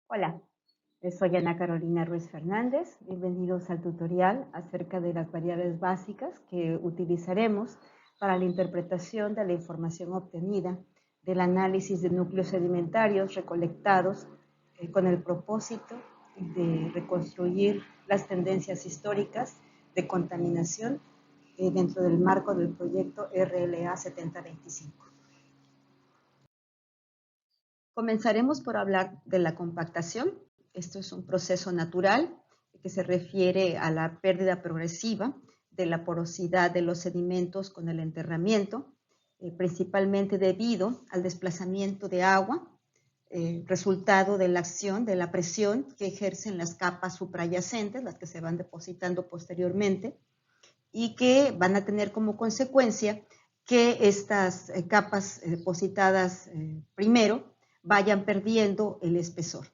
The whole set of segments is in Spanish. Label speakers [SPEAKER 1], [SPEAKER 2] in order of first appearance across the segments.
[SPEAKER 1] Hola, soy Ana Carolina Ruiz Fernández. Bienvenidos al tutorial acerca de las variables básicas que utilizaremos para la interpretación de la información obtenida del análisis de núcleos sedimentarios recolectados con el propósito de reconstruir las tendencias históricas de contaminación dentro del marco del proyecto RLA 7025. Comenzaremos por hablar de la compactación. Esto es un proceso natural que se refiere a la pérdida progresiva de la porosidad de los sedimentos con el enterramiento, principalmente debido al desplazamiento de agua, resultado de la acción, de la presión que ejercen las capas suprayacentes, las que se van depositando posteriormente, y que van a tener como consecuencia que estas capas depositadas primero vayan perdiendo el espesor.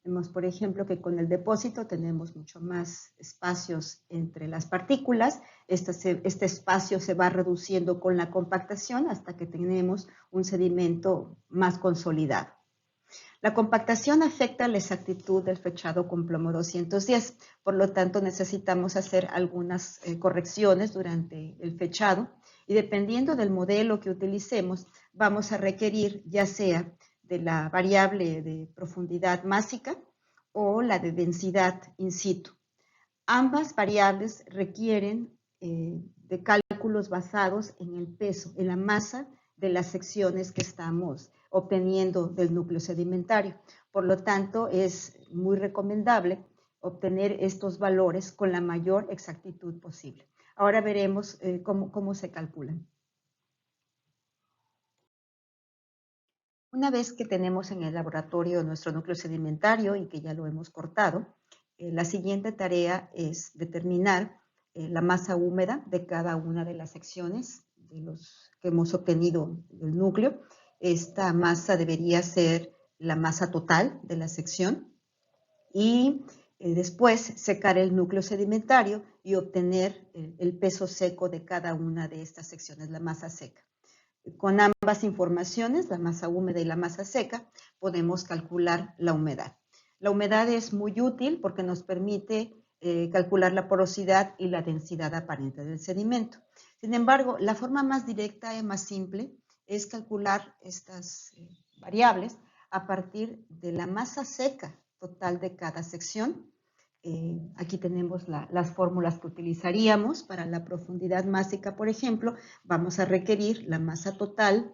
[SPEAKER 1] Vemos, por ejemplo, que con el depósito tenemos mucho más espacios entre las partículas. Este espacio se va reduciendo con la compactación hasta que tenemos un sedimento más consolidado. La compactación afecta la exactitud del fechado con plomo 210, por lo tanto necesitamos hacer algunas correcciones durante el fechado y dependiendo del modelo que utilicemos vamos a requerir ya sea de la variable de profundidad másica o la de densidad in situ. Ambas variables requieren de cálculos basados en el peso, en la masa de las secciones que estamos obteniendo del núcleo sedimentario. Por lo tanto, es muy recomendable obtener estos valores con la mayor exactitud posible. Ahora veremos cómo se calculan. Una vez que tenemos en el laboratorio nuestro núcleo sedimentario y que ya lo hemos cortado, la siguiente tarea es determinar la masa húmeda de cada una de las secciones de los que hemos obtenido del núcleo. Esta masa debería ser la masa total de la sección y después secar el núcleo sedimentario y obtener el peso seco de cada una de estas secciones, la masa seca. Con ambas informaciones, la masa húmeda y la masa seca, podemos calcular la humedad. La humedad es muy útil porque nos permite calcular la porosidad y la densidad aparente del sedimento. Sin embargo, la forma más directa y más simple es calcular estas variables a partir de la masa seca total de cada sección. Aquí tenemos las fórmulas que utilizaríamos para la profundidad másica, por ejemplo. Vamos a requerir la masa total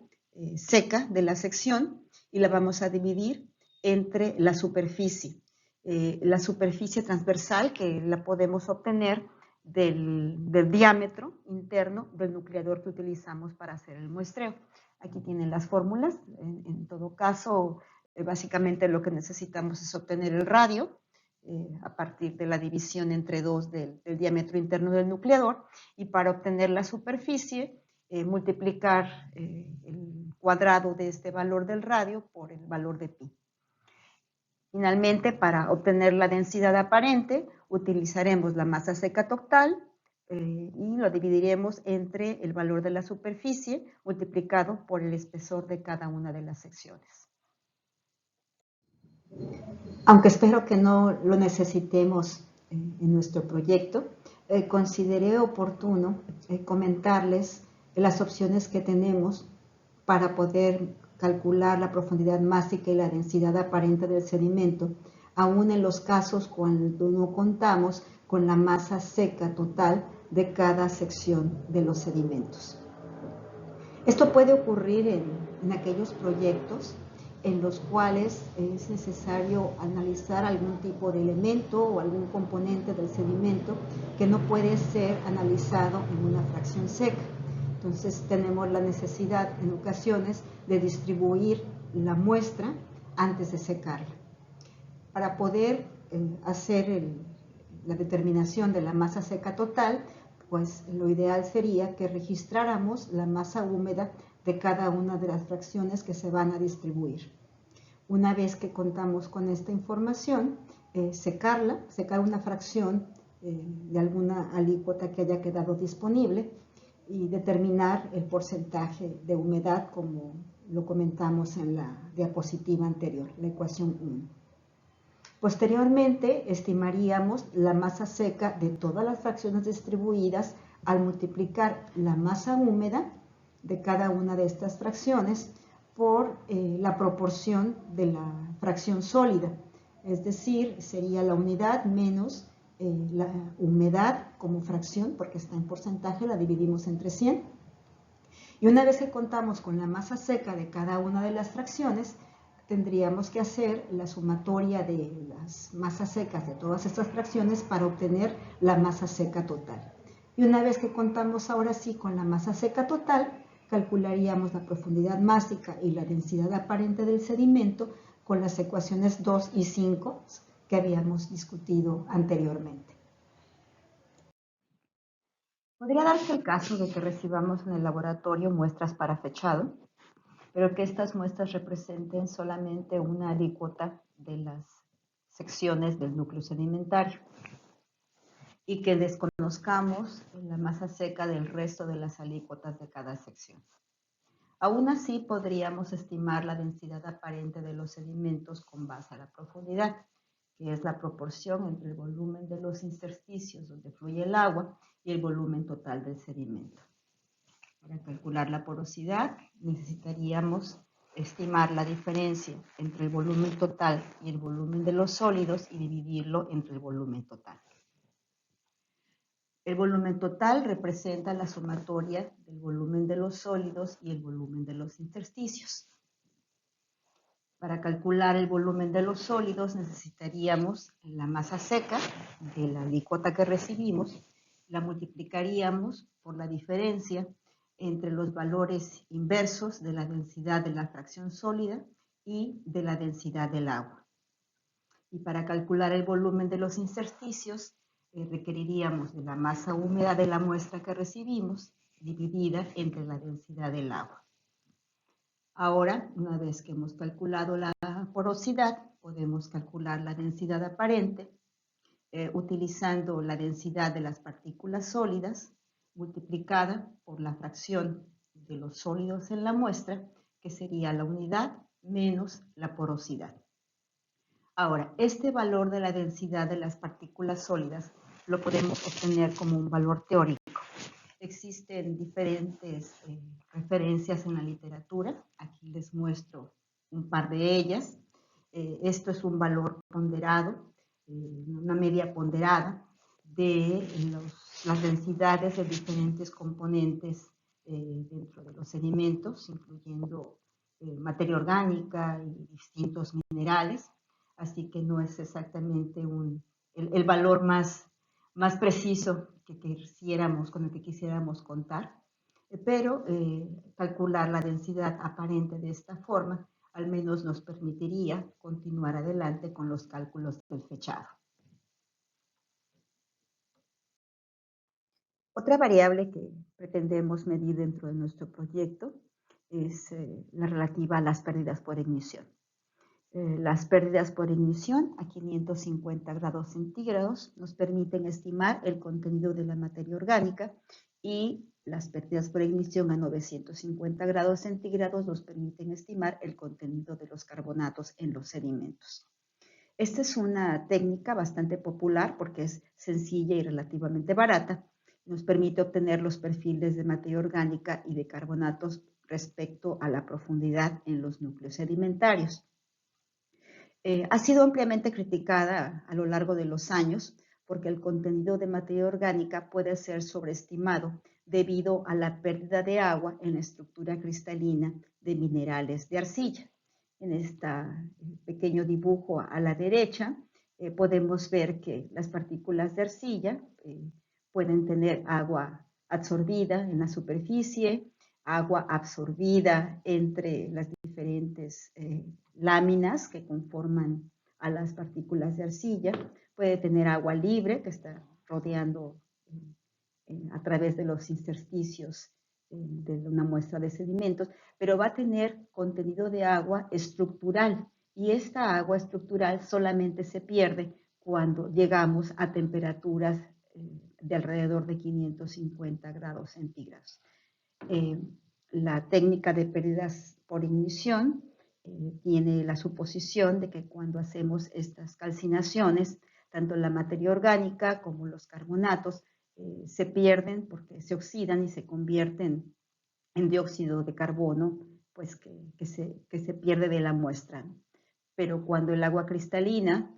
[SPEAKER 1] seca de la sección y la vamos a dividir entre la superficie. La superficie transversal que la podemos obtener del diámetro interno del nucleador que utilizamos para hacer el muestreo. Aquí tienen las fórmulas. En todo caso, básicamente lo que necesitamos es obtener el radio a partir de la división entre 2 del diámetro interno del nucleador, y para obtener la superficie multiplicar el cuadrado de este valor del radio por el valor de pi. Finalmente, para obtener la densidad aparente, utilizaremos la masa seca total y lo dividiremos entre el valor de la superficie multiplicado por el espesor de cada una de las secciones. Aunque espero que no lo necesitemos en nuestro proyecto, consideré oportuno comentarles las opciones que tenemos para poder calcular la profundidad másica y la densidad aparente del sedimento, aún en los casos cuando no contamos con la masa seca total de cada sección de los sedimentos. Esto puede ocurrir en aquellos proyectos en los cuales es necesario analizar algún tipo de elemento o algún componente del sedimento que no puede ser analizado en una fracción seca. Entonces tenemos la necesidad en ocasiones de distribuir la muestra antes de secarla. Para poder hacer la determinación de la masa seca total, pues lo ideal sería que registráramos la masa húmeda de cada una de las fracciones que se van a distribuir. Una vez que contamos con esta información, secar una fracción de alguna alícuota que haya quedado disponible y determinar el porcentaje de humedad como lo comentamos en la diapositiva anterior, la ecuación 1. Posteriormente, estimaríamos la masa seca de todas las fracciones distribuidas al multiplicar la masa húmeda de cada una de estas fracciones por la proporción de la fracción sólida. Es decir, sería la unidad menos la humedad como fracción, porque está en porcentaje, la dividimos entre 100. Y una vez que contamos con la masa seca de cada una de las fracciones, tendríamos que hacer la sumatoria de las masas secas de todas estas fracciones para obtener la masa seca total. Y una vez que contamos ahora sí con la masa seca total, calcularíamos la profundidad másica y la densidad aparente del sedimento con las ecuaciones 2 y 5 que habíamos discutido anteriormente. Podría darse el caso de que recibamos en el laboratorio muestras para fechado, pero que estas muestras representen solamente una alícuota de las secciones del núcleo sedimentario y que desconozcamos la masa seca del resto de las alícuotas de cada sección. Aún así, podríamos estimar la densidad aparente de los sedimentos con base a la profundidad, que es la proporción entre el volumen de los intersticios donde fluye el agua y el volumen total del sedimento. Para calcular la porosidad, necesitaríamos estimar la diferencia entre el volumen total y el volumen de los sólidos y dividirlo entre el volumen total. El volumen total representa la sumatoria del volumen de los sólidos y el volumen de los intersticios. Para calcular el volumen de los sólidos necesitaríamos la masa seca de la alícuota que recibimos, la multiplicaríamos por la diferencia entre los valores inversos de la densidad de la fracción sólida y de la densidad del agua. Y para calcular el volumen de los intersticios, requeriríamos de la masa húmeda de la muestra que recibimos dividida entre la densidad del agua. Ahora, una vez que hemos calculado la porosidad, podemos calcular la densidad aparente utilizando la densidad de las partículas sólidas multiplicada por la fracción de los sólidos en la muestra, que sería la unidad menos la porosidad. Ahora, este valor de la densidad de las partículas sólidas lo podemos obtener como un valor teórico. Existen diferentes referencias en la literatura. Aquí les muestro un par de ellas. Esto es un valor ponderado, una media ponderada de las densidades de diferentes componentes dentro de los sedimentos, incluyendo materia orgánica y distintos minerales. Así que no es exactamente el valor más preciso con el que quisiéramos contar, pero calcular la densidad aparente de esta forma al menos nos permitiría continuar adelante con los cálculos del fechado. Otra variable que pretendemos medir dentro de nuestro proyecto es la relativa a las pérdidas por ignición. Las pérdidas por ignición a 550 grados centígrados nos permiten estimar el contenido de la materia orgánica y las pérdidas por ignición a 950 grados centígrados nos permiten estimar el contenido de los carbonatos en los sedimentos. Esta es una técnica bastante popular porque es sencilla y relativamente barata. Nos permite obtener los perfiles de materia orgánica y de carbonatos respecto a la profundidad en los núcleos sedimentarios. Ha sido ampliamente criticada a lo largo de los años porque el contenido de materia orgánica puede ser sobreestimado debido a la pérdida de agua en la estructura cristalina de minerales de arcilla. En este pequeño dibujo a la derecha podemos ver que las partículas de arcilla pueden tener agua absorbida en la superficie, agua absorbida entre las diferentes láminas que conforman a las partículas de arcilla, puede tener agua libre que está rodeando a través de los intersticios de una muestra de sedimentos, pero va a tener contenido de agua estructural y esta agua estructural solamente se pierde cuando llegamos a temperaturas de alrededor de 550 grados centígrados. La técnica de pérdidas por ignición tiene la suposición de que cuando hacemos estas calcinaciones, tanto la materia orgánica como los carbonatos se pierden porque se oxidan y se convierten en dióxido de carbono, pues que se pierde de la muestra. Pero cuando el agua cristalina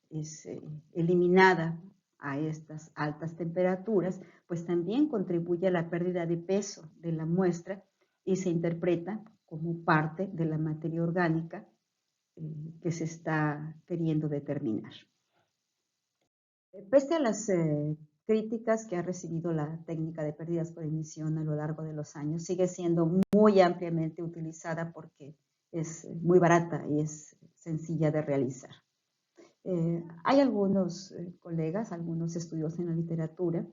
[SPEAKER 1] es eliminada a estas altas temperaturas, pues también contribuye a la pérdida de peso de la muestra y se interpreta como parte de la materia orgánica que se está queriendo determinar. Pese a las críticas que ha recibido la técnica de pérdidas por emisión a lo largo de los años, sigue siendo muy ampliamente utilizada porque es muy barata y es sencilla de realizar. Hay algunos colegas, algunos estudios en la literatura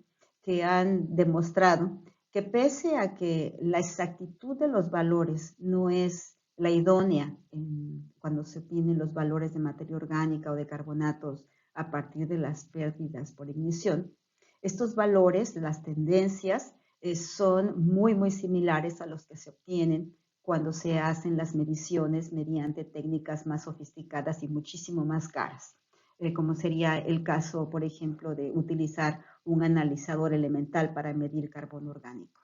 [SPEAKER 1] que han demostrado que pese a que la exactitud de los valores no es la idónea cuando se obtienen los valores de materia orgánica o de carbonatos a partir de las pérdidas por ignición, estos valores, las tendencias, son muy similares a los que se obtienen cuando se hacen las mediciones mediante técnicas más sofisticadas y muchísimo más caras, como sería el caso, por ejemplo, de utilizar un analizador elemental para medir carbono orgánico.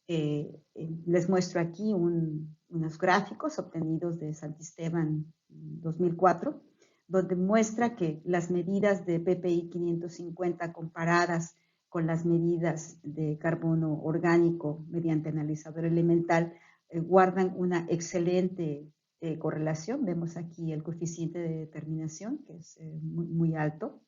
[SPEAKER 1] Les muestro aquí unos gráficos obtenidos de Santisteban 2004, donde muestra que las medidas de PPI 550 comparadas con las medidas de carbono orgánico mediante analizador elemental guardan una excelente correlación. Vemos aquí el coeficiente de determinación, que es muy alto.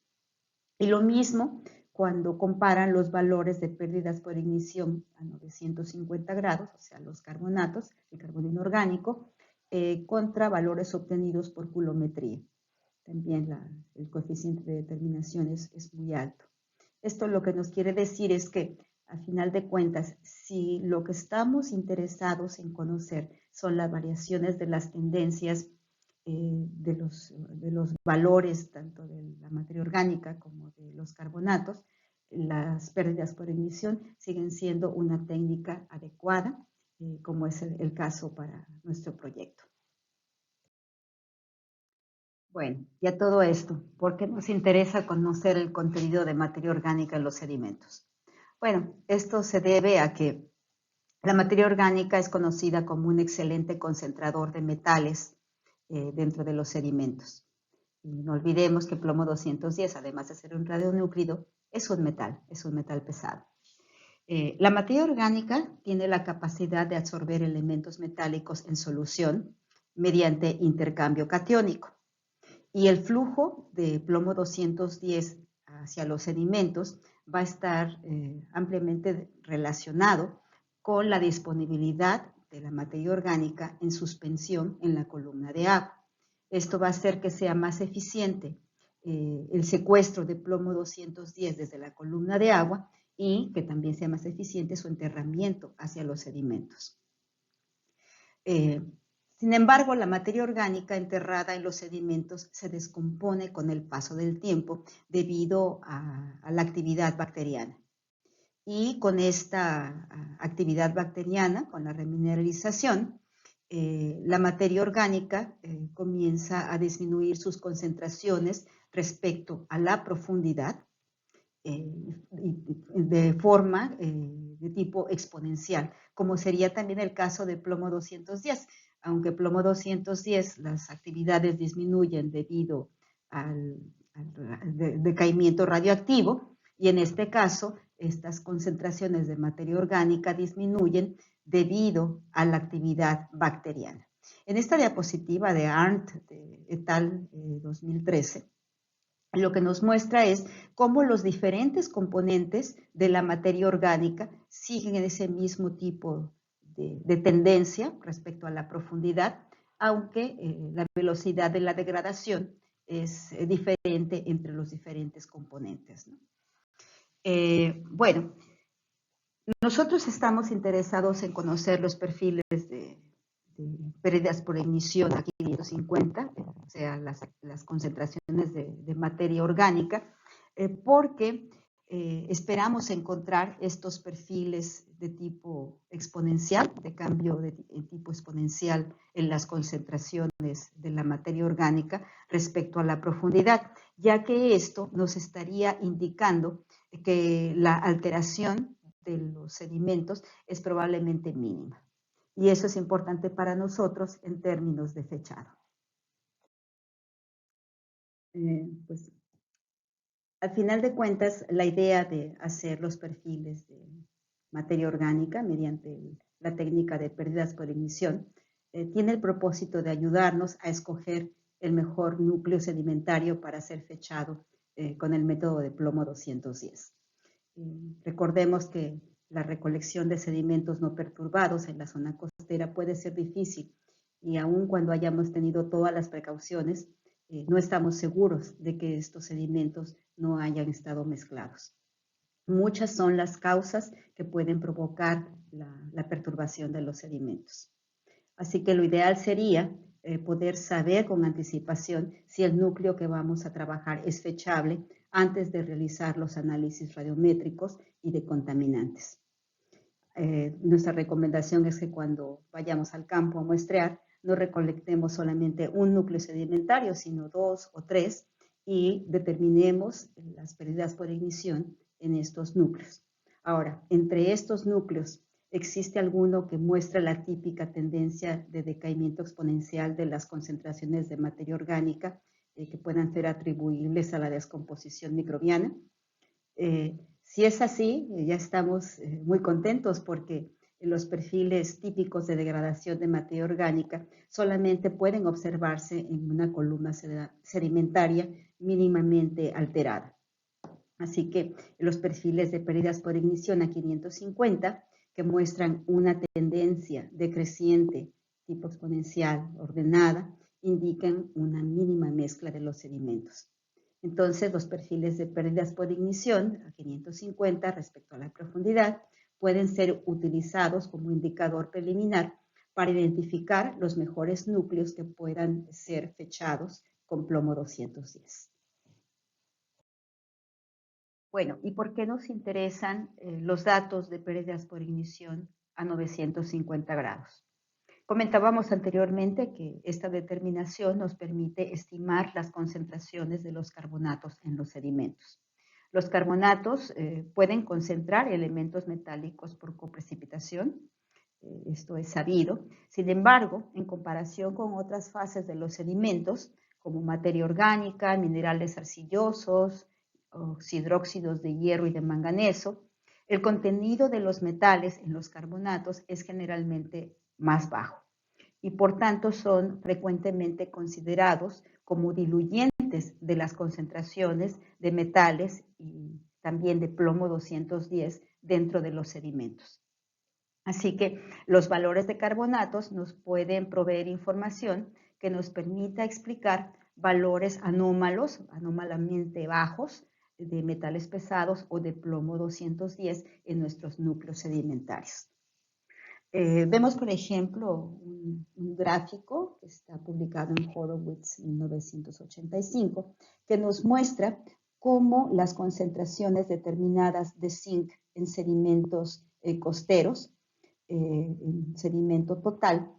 [SPEAKER 1] Y lo mismo cuando comparan los valores de pérdidas por ignición a 950 grados, o sea, los carbonatos, el carbono inorgánico, contra valores obtenidos por culometría. También el coeficiente de determinación es muy alto. Esto lo que nos quiere decir es que, a final de cuentas, si lo que estamos interesados en conocer son las variaciones de las tendencias de los valores tanto de la materia orgánica como de los carbonatos, las pérdidas por emisión siguen siendo una técnica adecuada, como es el caso para nuestro proyecto. Bueno, ya todo esto, ¿por qué nos interesa conocer el contenido de materia orgánica en los sedimentos? Bueno, esto se debe a que la materia orgánica es conocida como un excelente concentrador de metales dentro de los sedimentos. Y no olvidemos que plomo 210, además de ser un radionúclido, es un metal pesado. La materia orgánica tiene la capacidad de absorber elementos metálicos en solución mediante intercambio catiónico. Y el flujo de plomo 210 hacia los sedimentos va a estar ampliamente relacionado con la disponibilidad de la materia orgánica en suspensión en la columna de agua. Esto va a hacer que sea más eficiente el secuestro de plomo 210 desde la columna de agua y que también sea más eficiente su enterramiento hacia los sedimentos. Sin embargo, la materia orgánica enterrada en los sedimentos se descompone con el paso del tiempo debido a la actividad bacteriana. Y con esta actividad bacteriana, con la remineralización, la materia orgánica comienza a disminuir sus concentraciones respecto a la profundidad de forma de tipo exponencial, como sería también el caso de plomo 210. Aunque plomo 210 las actividades disminuyen debido al decaimiento radioactivo, y en este caso estas concentraciones de materia orgánica disminuyen debido a la actividad bacteriana. En esta diapositiva de Arndt et al. 2013, lo que nos muestra es cómo los diferentes componentes de la materia orgánica siguen ese mismo tipo de tendencia respecto a la profundidad, aunque la velocidad de la degradación es diferente entre los diferentes componentes, ¿no? Bueno, nosotros estamos interesados en conocer los perfiles de pérdidas por emisión a 550, o sea, las concentraciones de materia orgánica, porque esperamos encontrar estos perfiles de tipo exponencial, de cambio de tipo exponencial en las concentraciones de la materia orgánica respecto a la profundidad, ya que esto nos estaría indicando que la alteración de los sedimentos es probablemente mínima. Y eso es importante para nosotros en términos de fechado. Pues, al final de cuentas, la idea de hacer los perfiles de materia orgánica mediante la técnica de pérdidas por ignición tiene el propósito de ayudarnos a escoger el mejor núcleo sedimentario para ser fechado con el método de plomo 210. Recordemos que la recolección de sedimentos no perturbados en la zona costera puede ser difícil y aun cuando hayamos tenido todas las precauciones, no estamos seguros de que estos sedimentos no hayan estado mezclados. Muchas son las causas que pueden provocar la perturbación de los sedimentos. Así que lo ideal sería poder saber con anticipación si el núcleo que vamos a trabajar es fechable antes de realizar los análisis radiométricos y de contaminantes. Nuestra recomendación es que cuando vayamos al campo a muestrear, no recolectemos solamente un núcleo sedimentario, sino 2 o 3 y determinemos las pérdidas por ignición en estos núcleos. Ahora, entre estos núcleos, ¿existe alguno que muestra la típica tendencia de decaimiento exponencial de las concentraciones de materia orgánica que puedan ser atribuibles a la descomposición microbiana? Si es así, ya estamos muy contentos porque los perfiles típicos de degradación de materia orgánica solamente pueden observarse en una columna sedimentaria mínimamente alterada. Así que los perfiles de pérdidas por ignición a 550, que muestran una tendencia decreciente tipo exponencial ordenada, indican una mínima mezcla de los sedimentos. Entonces, los perfiles de pérdidas por ignición a 550 respecto a la profundidad pueden ser utilizados como indicador preliminar para identificar los mejores núcleos que puedan ser fechados con plomo 210. Bueno, ¿y por qué nos interesan los datos de pérdidas por ignición a 950 grados? Comentábamos anteriormente que esta determinación nos permite estimar las concentraciones de los carbonatos en los sedimentos. Los carbonatos pueden concentrar elementos metálicos por coprecipitación, esto es sabido. Sin embargo, en comparación con otras fases de los sedimentos, como materia orgánica, minerales arcillosos, oxidróxidos de hierro y de manganeso, el contenido de los metales en los carbonatos es generalmente más bajo y por tanto son frecuentemente considerados como diluyentes de las concentraciones de metales y también de plomo 210 dentro de los sedimentos. Así que los valores de carbonatos nos pueden proveer información que nos permita explicar valores anómalamente bajos de metales pesados o de plomo 210 en nuestros núcleos sedimentarios. Vemos, por ejemplo, un gráfico que está publicado en Horowitz en 1985, que nos muestra cómo las concentraciones determinadas de zinc en sedimentos costeros, en sedimento total,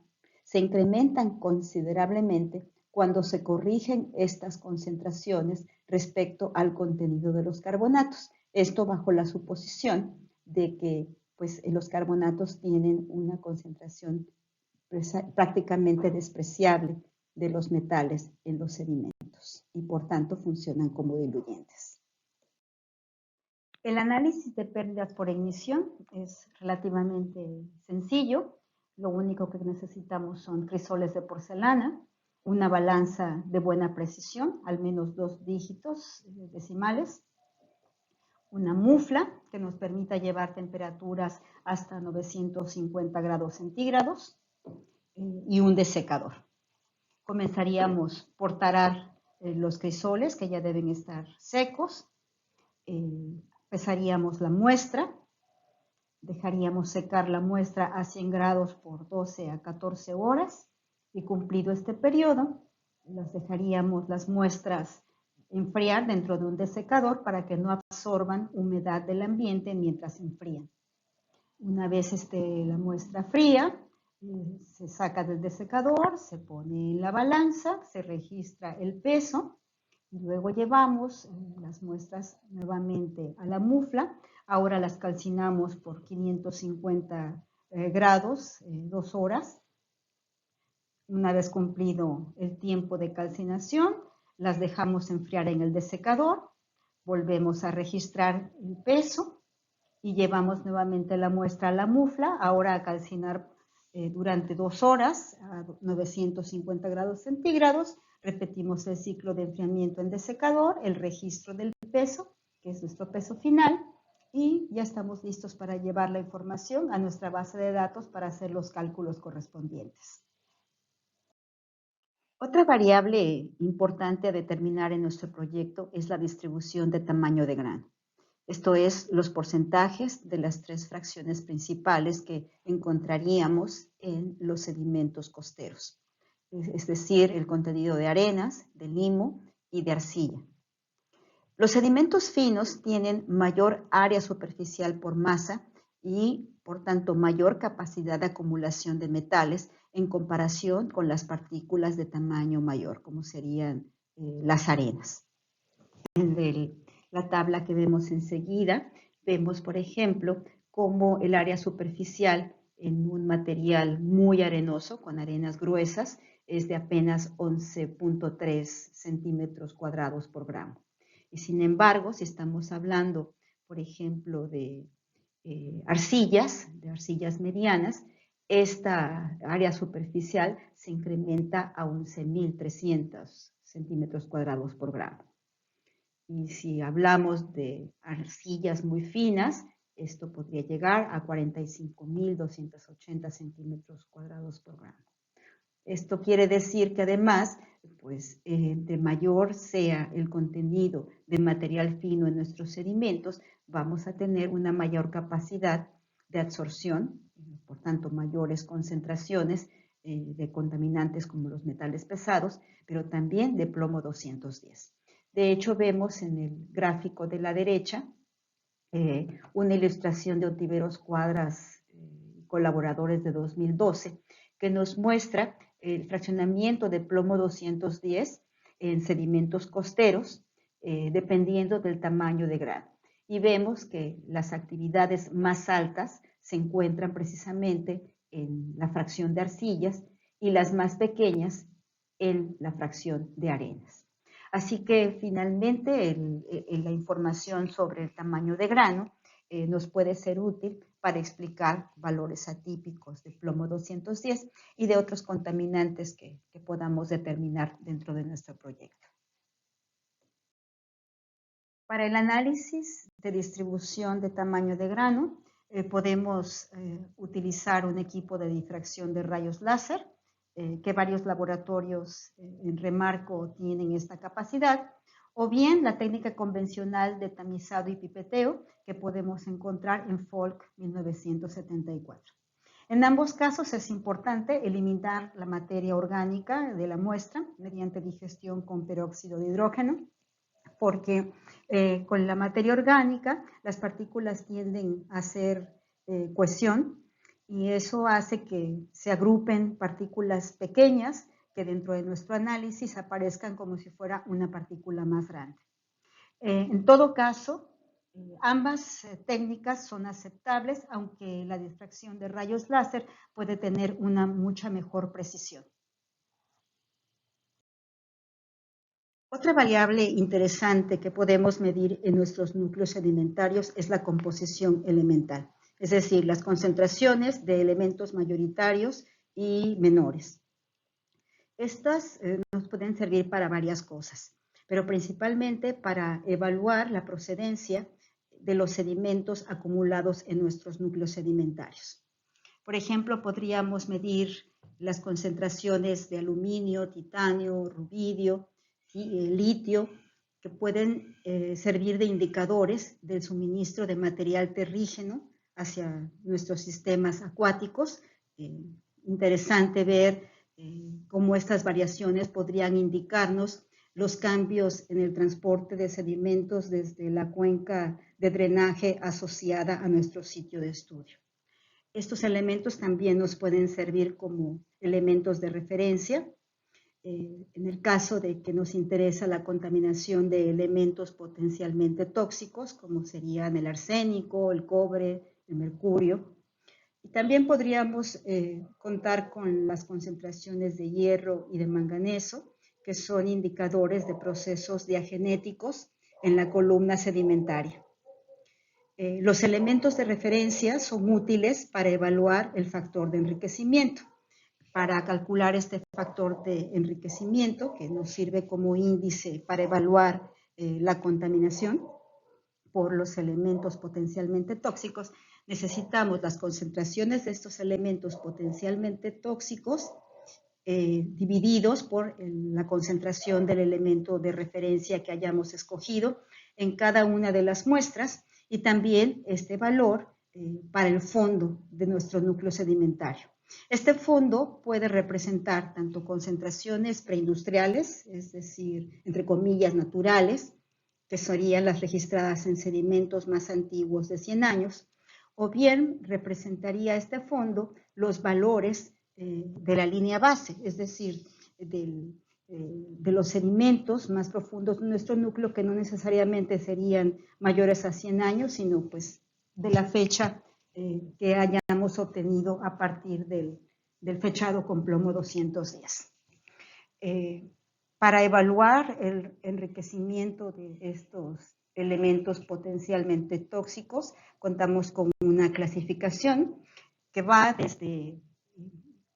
[SPEAKER 1] se incrementan considerablemente cuando se corrigen estas concentraciones respecto al contenido de los carbonatos. Esto bajo la suposición de que pues, los carbonatos tienen una concentración prácticamente despreciable de los metales en los sedimentos y por tanto funcionan como diluyentes. El análisis de pérdidas por ignición es relativamente sencillo. Lo único que necesitamos son crisoles de porcelana, una balanza de buena precisión, al menos 2 dígitos decimales, una mufla que nos permita llevar temperaturas hasta 950 grados centígrados y un desecador. Comenzaríamos por tarar los crisoles que ya deben estar secos. Pesaríamos la muestra, dejaríamos secar la muestra a 100 grados por 12 a 14 horas y cumplido este periodo, las dejaríamos las muestras enfriar dentro de un desecador para que no absorban humedad del ambiente mientras enfrían. Una vez la muestra fría, se saca del desecador, se pone en la balanza, se registra el peso y luego llevamos las muestras nuevamente a la mufla. Ahora las calcinamos por 550 grados, 2 horas. Una vez cumplido el tiempo de calcinación, las dejamos enfriar en el desecador, volvemos a registrar el peso y llevamos nuevamente la muestra a la mufla, ahora a calcinar durante 2 horas a 950 grados centígrados. Repetimos el ciclo de enfriamiento en desecador, el registro del peso, que es nuestro peso final, y ya estamos listos para llevar la información a nuestra base de datos para hacer los cálculos correspondientes. Otra variable importante a determinar en nuestro proyecto es la distribución de tamaño de grano. Esto es, los porcentajes de las 3 fracciones principales que encontraríamos en los sedimentos costeros, es decir, el contenido de arenas, de limo y de arcilla. Los sedimentos finos tienen mayor área superficial por masa y, por tanto, mayor capacidad de acumulación de metales en comparación con las partículas de tamaño mayor, como serían las arenas. La tabla que vemos enseguida, vemos, por ejemplo, cómo el área superficial en un material muy arenoso, con arenas gruesas, es de apenas 11.3 centímetros cuadrados por gramo. Y sin embargo, si estamos hablando, por ejemplo, de arcillas medianas, esta área superficial se incrementa a 11.300 centímetros cuadrados por gramo. Y si hablamos de arcillas muy finas, esto podría llegar a 45.280 centímetros cuadrados por gramo. Esto quiere decir que además, pues, entre mayor sea el contenido de material fino en nuestros sedimentos, vamos a tener una mayor capacidad de absorción, por tanto, mayores concentraciones de contaminantes como los metales pesados, pero también de plomo 210. De hecho, vemos en el gráfico de la derecha una ilustración de Ontiveros Cuadras y colaboradores de 2012 que nos muestra el fraccionamiento de plomo 210 en sedimentos costeros dependiendo del tamaño de grano. Y vemos que las actividades más altas se encuentran precisamente en la fracción de arcillas y las más pequeñas en la fracción de arenas. Así que finalmente la información sobre el tamaño de grano nos puede ser útil para explicar valores atípicos de plomo 210 y de otros contaminantes que podamos determinar dentro de nuestro proyecto. Para el análisis de distribución de tamaño de grano, podemos utilizar un equipo de difracción de rayos láser, que varios laboratorios en Remarco tienen esta capacidad, o bien la técnica convencional de tamizado y pipeteo que podemos encontrar en Folk 1974. En ambos casos es importante eliminar la materia orgánica de la muestra mediante digestión con peróxido de hidrógeno, porque con la materia orgánica las partículas tienden a hacer cohesión y eso hace que se agrupen partículas pequeñas que dentro de nuestro análisis aparezcan como si fuera una partícula más grande. En todo caso, ambas técnicas son aceptables, aunque la difracción de rayos láser puede tener una mucha mejor precisión. Otra variable interesante que podemos medir en nuestros núcleos sedimentarios es la composición elemental, es decir, las concentraciones de elementos mayoritarios y menores. Estas nos pueden servir para varias cosas, pero principalmente para evaluar la procedencia de los sedimentos acumulados en nuestros núcleos sedimentarios. Por ejemplo, podríamos medir las concentraciones de aluminio, titanio, rubidio y litio, que pueden servir de indicadores del suministro de material terrígeno hacia nuestros sistemas acuáticos. Interesante ver cómo estas variaciones podrían indicarnos los cambios en el transporte de sedimentos desde la cuenca de drenaje asociada a nuestro sitio de estudio. Estos elementos también nos pueden servir como elementos de referencia en el caso de que nos interesa la contaminación de elementos potencialmente tóxicos, como serían el arsénico, el cobre, el mercurio. Y también podríamos contar con las concentraciones de hierro y de manganeso, que son indicadores de procesos diagenéticos en la columna sedimentaria. Los elementos de referencia son útiles para evaluar el factor de enriquecimiento. Para calcular este factor de enriquecimiento, que nos sirve como índice para evaluar la contaminación por los elementos potencialmente tóxicos, necesitamos las concentraciones de estos elementos potencialmente tóxicos divididos por la concentración del elemento de referencia que hayamos escogido en cada una de las muestras y también este valor para el fondo de nuestro núcleo sedimentario. Este fondo puede representar tanto concentraciones preindustriales, es decir, entre comillas, naturales, que serían las registradas en sedimentos más antiguos de 100 años, o bien representaría este fondo los valores de la línea base, es decir, de los sedimentos más profundos de nuestro núcleo, que no necesariamente serían mayores a 100 años, sino pues de la fecha que hayamos obtenido a partir del fechado con plomo 210. Para evaluar el enriquecimiento de estos elementos potencialmente tóxicos, contamos con una clasificación que va desde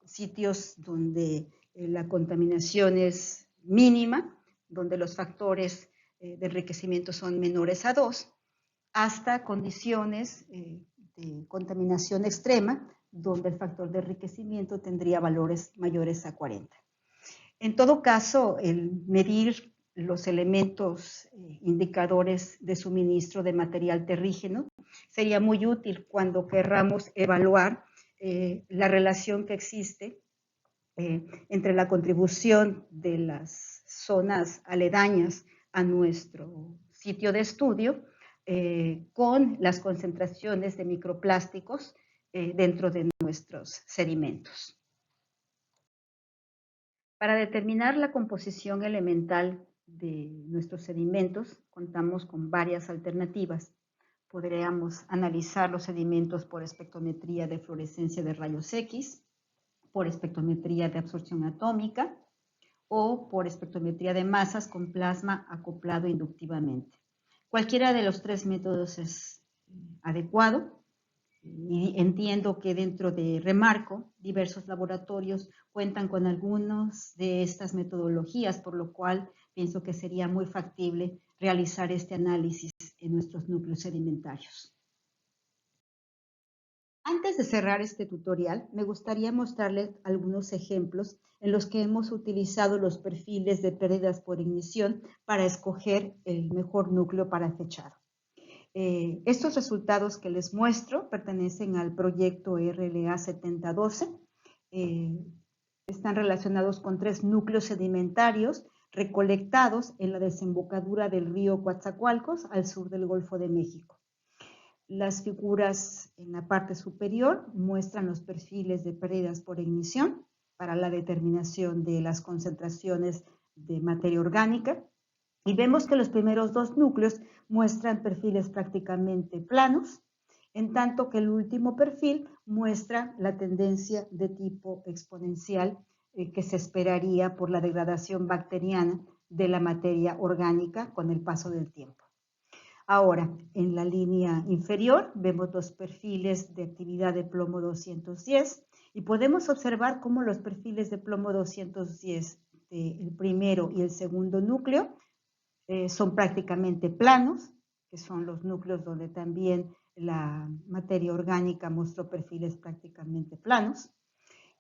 [SPEAKER 1] sitios donde la contaminación es mínima, donde los factores de enriquecimiento son menores a 2, hasta condiciones de contaminación extrema, donde el factor de enriquecimiento tendría valores mayores a 40. En todo caso, el medir los elementos indicadores de suministro de material terrígeno sería muy útil cuando querramos evaluar la relación que existe entre la contribución de las zonas aledañas a nuestro sitio de estudio con las concentraciones de microplásticos dentro de nuestros sedimentos. Para determinar la composición elemental de nuestros sedimentos, contamos con varias alternativas. Podríamos analizar los sedimentos por espectrometría de fluorescencia de rayos X, por espectrometría de absorción atómica o por espectrometría de masas con plasma acoplado inductivamente. Cualquiera de los tres métodos es adecuado y entiendo que dentro de Remarco diversos laboratorios cuentan con algunas de estas metodologías, por lo cual pienso que sería muy factible realizar este análisis en nuestros núcleos sedimentarios. Antes de cerrar este tutorial, me gustaría mostrarles algunos ejemplos en los que hemos utilizado los perfiles de pérdidas por ignición para escoger el mejor núcleo para fechado. Estos resultados que les muestro pertenecen al proyecto RLA 7012. Están relacionados con 3 núcleos sedimentarios recolectados en la desembocadura del río Coatzacoalcos al sur del Golfo de México. Las figuras en la parte superior muestran los perfiles de pérdidas por ignición para la determinación de las concentraciones de materia orgánica. Y vemos que los primeros 2 núcleos muestran perfiles prácticamente planos, en tanto que el último perfil muestra la tendencia de tipo exponencial que se esperaría por la degradación bacteriana de la materia orgánica con el paso del tiempo. Ahora, en la línea inferior vemos los perfiles de actividad de plomo 210 y podemos observar cómo los perfiles de plomo 210 del primero y el segundo núcleo son prácticamente planos, que son los núcleos donde también la materia orgánica mostró perfiles prácticamente planos.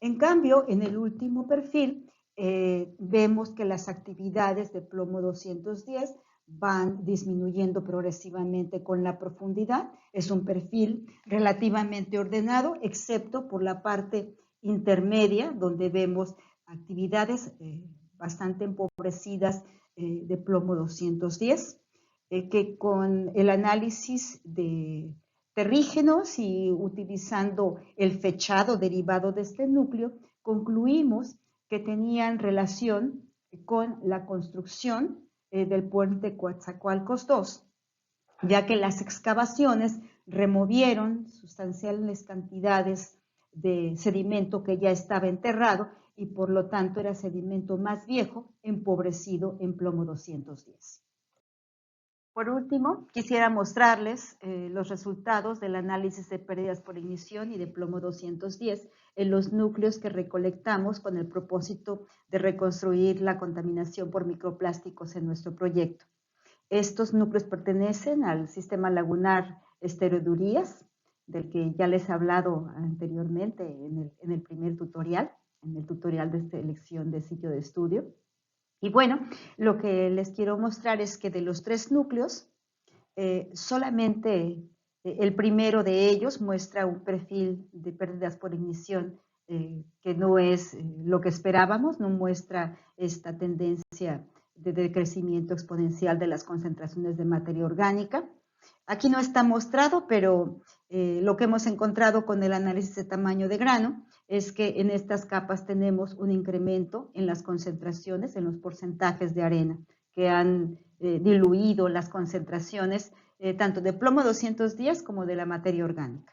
[SPEAKER 1] En cambio, en el último perfil vemos que las actividades de plomo 210 van disminuyendo progresivamente con la profundidad. Es un perfil relativamente ordenado, excepto por la parte intermedia, donde vemos actividades bastante empobrecidas de plomo 210, que con el análisis de terrígenos y utilizando el fechado derivado de este núcleo, concluimos que tenían relación con la construcción del puente Coatzacoalcos II, ya que las excavaciones removieron sustanciales cantidades de sedimento que ya estaba enterrado y por lo tanto era sedimento más viejo, empobrecido en plomo 210. Por último, quisiera mostrarles los resultados del análisis de pérdidas por ignición y de plomo 210 en los núcleos que recolectamos con el propósito de reconstruir la contaminación por microplásticos en nuestro proyecto. Estos núcleos pertenecen al sistema lagunar Esterodurías, del que ya les he hablado anteriormente en el primer tutorial, en el tutorial de selección de sitio de estudio. Y bueno, lo que les quiero mostrar es que de los 3 núcleos, solamente el primero de ellos muestra un perfil de pérdidas por ignición que no es lo que esperábamos, no muestra esta tendencia de decrecimiento exponencial de las concentraciones de materia orgánica. Aquí no está mostrado, pero lo que hemos encontrado con el análisis de tamaño de grano es que en estas capas tenemos un incremento en las concentraciones, en los porcentajes de arena, que han diluido las concentraciones tanto de plomo 210 como de la materia orgánica.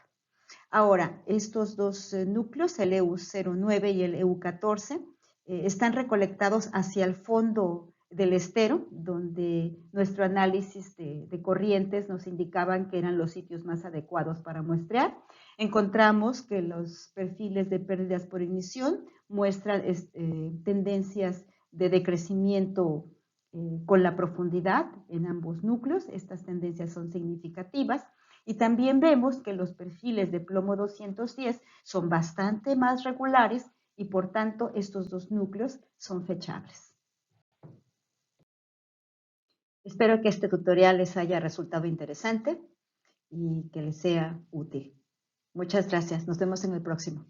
[SPEAKER 1] Ahora, estos dos núcleos, el EU09 y el EU14, están recolectados hacia el fondo del estero, donde nuestro análisis de corrientes nos indicaban que eran los sitios más adecuados para muestrear. Encontramos que los perfiles de pérdidas por ignición muestran tendencias de decrecimiento con la profundidad en ambos núcleos. Estas tendencias son significativas. Y también vemos que los perfiles de plomo 210 son bastante más regulares y por tanto estos dos núcleos son fechables. Espero que este tutorial les haya resultado interesante y que les sea útil. Muchas gracias. Nos vemos en el próximo.